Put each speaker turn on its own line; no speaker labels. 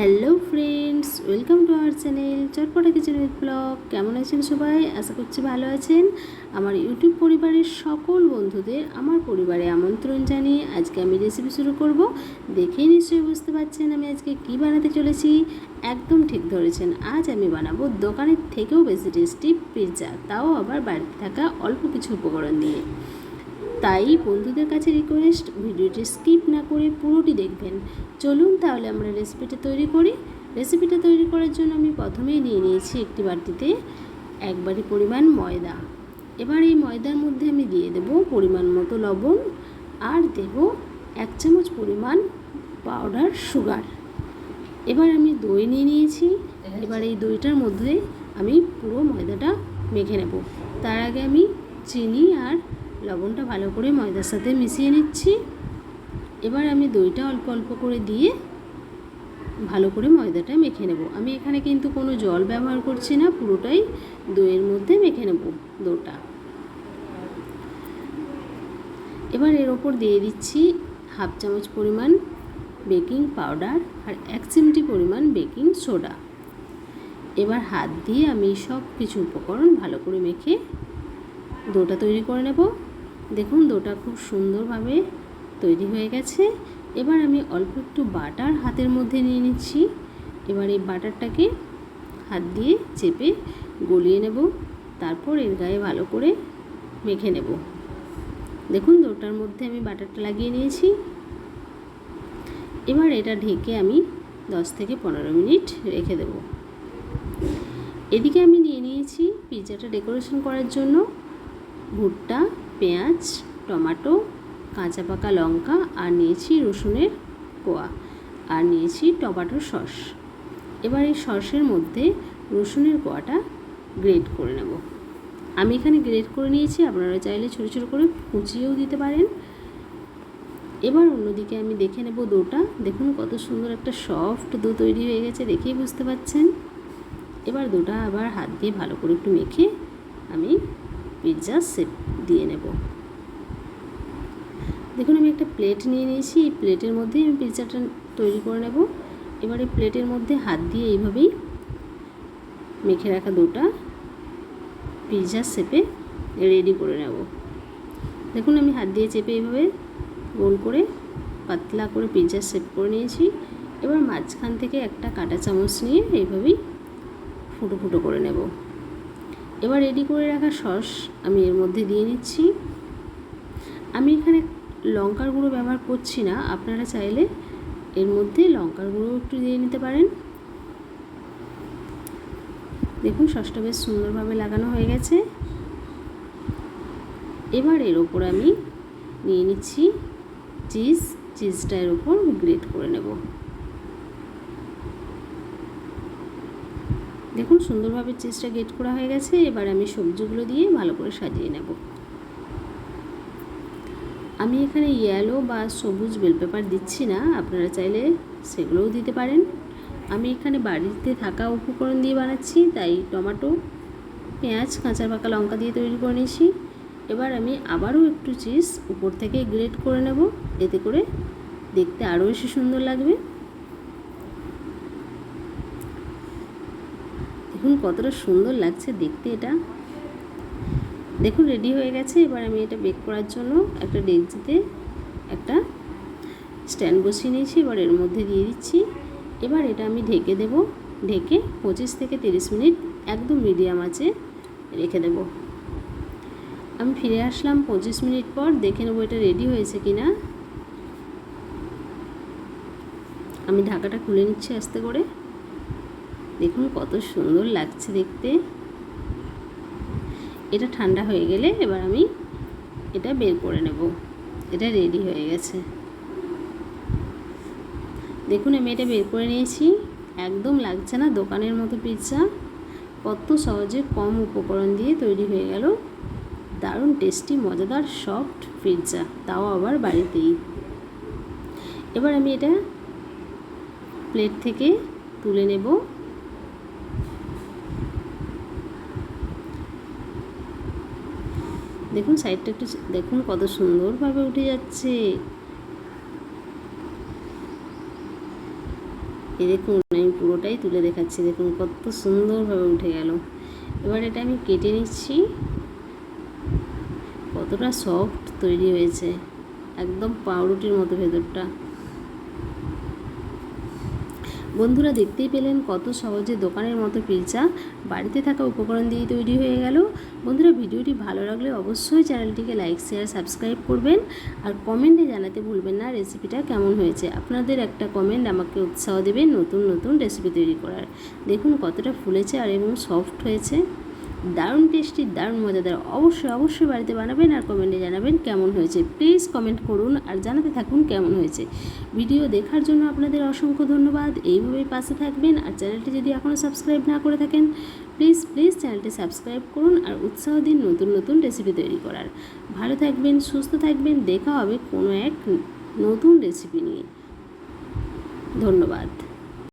Hello friends, welcome to our channel Chatpata kitchen with blog. কেমন আছেন সবাই? আশা করছি ভালো আছেন। আমার ইউটিউব পরিবারের সকল বন্ধুদের আমার পরিবারে আমন্ত্রণ জানিয়ে আজকে আমি রেসিপি শুরু করব। দেখেই নিশ্চয়ই বুঝতে পারছেন আমি আজকে কী বানাতে চলেছি। একদম ঠিক ধরেছেন, আজ আমি বানাবো দোকানের থেকেও বেশি টেস্টি পিৎজা, তাও আবার বাড়িতে থাকা অল্প কিছু উপকরণ দিয়ে। তাই বন্ধুদের কাছে রিকোয়েস্ট, ভিডিওটি স্কিপ না করে পুরোটি দেখবেন। চলুন তাহলে আমরা রেসিপিটা তৈরি করি। রেসিপিটা তৈরি করার জন্য আমি প্রথমেই নিয়ে নিয়েছি একটি বাটিতে 1 বাটি পরিমাণ ময়দা। এবার এই ময়দার মধ্যে আমি দিয়ে দেব পরিমাণ মতো লবণ আর দেব 1 চামচ পরিমাণ পাউডার সুগার। এবার আমি দই নিয়ে নিয়েছি। এবার এই দইটার মধ্যে আমি পুরো ময়দাটা মেখে নেব। তার আগে আমি চিনি আর লবণটা ভালো করে ময়দার সাথে মিশিয়ে নিচ্ছি। এবার আমি দইটা অল্প অল্প করে দিয়ে ভালো করে ময়দাটা মেখে নেব। আমি এখানে কিন্তু কোনো জল ব্যবহার করছি না, পুরোটাই দইয়ের মধ্যে মেখে নেব ডোটা। এবার এর ওপর দিয়ে দিচ্ছি 1/2 চামচ পরিমাণ বেকিং পাউডার আর 1 চিমটি পরিমাণ বেকিং সোডা। এবার হাত দিয়ে আমি সব কিছু উপকরণ ভালো করে মেখে ডোটা তৈরি করে নেব। দেখুন ডোটা খুব সুন্দরভাবে তৈরি হয়ে গেছে। এবার আমি অল্প একটু বাটার হাতের মধ্যে নিয়ে নিচ্ছি। এবার এই বাটারটাকে হাত দিয়ে চেপে গলিয়ে নেব, তারপর এর গায়ে ভালো করে মেখে নেব। দেখুন ডোটার মধ্যে আমি বাটারটা লাগিয়ে নিয়েছি। এবার এটা ঢেকে আমি 10 থেকে 15 মিনিট রেখে দেব। এদিকে আমি নিয়ে নিয়েছি পিৎজাটা ডেকোরেশন করার জন্য ভুট্টা, পেঁয়াজ, টমেটো, কাঁচা পাকা লঙ্কা আর নিয়েছি রসুনের কোয়া আর নিয়েছি টমেটোর সস। এবার এই সসের মধ্যে রসুনের কোয়াটা গ্রেট করে নেব। আমি এখানে গ্রেট করে নিয়েছি, আপনারা চাইলে ছোটো ছোটো করে কুচিয়েও দিতে পারেন। এবার অন্যদিকে আমি দেখে নেব ডোটা। দেখুন কত সুন্দর একটা সফট ডো তৈরি হয়ে গেছে, দেখেই বুঝতে পারছেন। এবার ডোটা আবার হাত দিয়ে ভালো করে একটু মেখে আমি পিৎজা শেপ দিয়ে নেব। দেখুন আমি একটা প্লেট নিয়ে নিয়েছি, এই প্লেটের মধ্যে আমি পিৎজাটা তৈরি করে নেব। এবার এই প্লেটের মধ্যে হাত দিয়ে এইভাবেই মেখে রাখা ডোটা পিৎজা শেপে রেডি করে নেব। দেখুন আমি হাত দিয়ে চেপে এইভাবে গোল করে পাতলা করে পিৎজা শেপ করে নিয়েছি। এবার মাঝখান থেকে একটা কাঁটা চামচ নিয়ে এইভাবেই ফুটো ফুটো করে নেব। এবার রেডি করে রাখা সস আমি এর মধ্যে দিয়ে নিচ্ছি। আমি এখানে লঙ্কার গুঁড়ো ব্যবহার করছি না, আপনারা চাইলে এর মধ্যে লঙ্কার গুঁড়ো একটু দিয়ে নিতে পারেন। দেখুন সসটা বেশ সুন্দরভাবে লাগানো হয়ে গেছে। এবার এর ওপর আমি নিয়ে নিচ্ছি চিজটা এর ওপর গ্রেট করে নেব। দেখুন সুন্দরভাবে চিজটা গ্রেট করা হয়ে গেছে। এবার আমি সবজিগুলো দিয়ে ভালো করে সাজিয়ে নেব। আমি এখানে ইয়েলো বা সবুজ বেল পেপার দিচ্ছি না, আপনারা চাইলে সেগুলোও দিতে পারেন। আমি এখানে বাড়িতে থাকা উপকরণ দিয়ে বানাচ্ছি, তাই টমেটো, পেঁয়াজ, কাঁচা পাকা লঙ্কা দিয়ে তৈরি করে নিয়েছি। এবার আমি আবারও একটু চিজ উপর থেকে গ্রেট করে নেব, এতে করে দেখতে আরও বেশি সুন্দর লাগবে। দেখুন কতটা সুন্দর লাগছে দেখতে এটা। দেখুন রেডি হয়ে গেছে। এবার আমি এটা বেক করার জন্য একটা ডেকচিতে একটা স্ট্যান্ড বসিয়ে নিয়েছি। এবার এর মধ্যে দিয়ে দিচ্ছি। এবার এটা আমি ঢেকে দেব। ঢেকে 25 থেকে 30 মিনিট একদম মিডিয়াম আঁচে রেখে দেব। আমি ফিরে আসলাম 25 মিনিট পর, দেখে নেব এটা রেডি হয়েছে কিনা। আমি ঢাকাটা খুলে নিচ্ছি আস্তে করে। দেখুন কত সুন্দর লাগছে দেখতে। এটা ঠান্ডা হয়ে গেলে এবার আমি এটা বের করে নেব। এটা রেডি হয়ে গেছে। দেখুন আমি এটা বের করে নিয়েছি। একদম লাগছে না দোকানের মতো পিৎজা। কত সহজে কম উপকরণ দিয়ে তৈরি হয়ে গেল দারুণ টেস্টি মজাদার সফট পিৎজা, তাও আবার বাড়িতেই। এবার আমি এটা প্লেট থেকে তুলে নেব। দেখুন সাইডটা একটু দেখুন কত সুন্দরভাবে উঠে যাচ্ছে। এই দেখুন আমি পুরোটাই তুলে দেখাচ্ছি, দেখুন কত সুন্দরভাবে উঠে গেল। এবার এটা আমি কেটে নিচ্ছি। কতটা সফট তৈরি হয়েছে, একদম পাউরুটির মতো ভেতরটা। বন্ধুরা দেখতেই পেলেন কত সহজে দোকানের মতো পিৎজা বাড়িতে থাকা উপকরণ দিয়ে তৈরি হয়ে গেল। বন্ধুরা ভিডিওটি ভালো লাগলে অবশ্যই চ্যানেলটিকে লাইক শেয়ার সাবস্ক্রাইব করবেন, আর কমেন্টে জানাতে ভুলবেন না রেসিপিটা কেমন হয়েছে। আপনাদের একটা কমেন্ট আমাকে উৎসাহ দেবে নতুন নতুন রেসিপি তৈরি করার। দেখুন কতটা ফুলেছে আর এবং সফট হয়েছে, দারুণ টেস্টি, দারুণ মজাদার। অবশ্যই বাড়িতে বানাবেন আর কমেন্টে জানাবেন কেমন হয়েছে। প্লিজ কমেন্ট করুন আর জানাতে থাকুন কেমন হয়েছে। ভিডিও দেখার জন্য আপনাদের অসংখ্য ধন্যবাদ। এইভাবেই পাশে থাকবেন, আর চ্যানেলটি যদি এখনও সাবস্ক্রাইব না করে থাকেন প্লিজ চ্যানেলটি সাবস্ক্রাইব করুন আর উৎসাহ দিন নতুন নতুন রেসিপি তৈরি করার। ভালো থাকবেন, সুস্থ থাকবেন, দেখা হবে কোনো এক নতুন রেসিপি নিয়ে। ধন্যবাদ।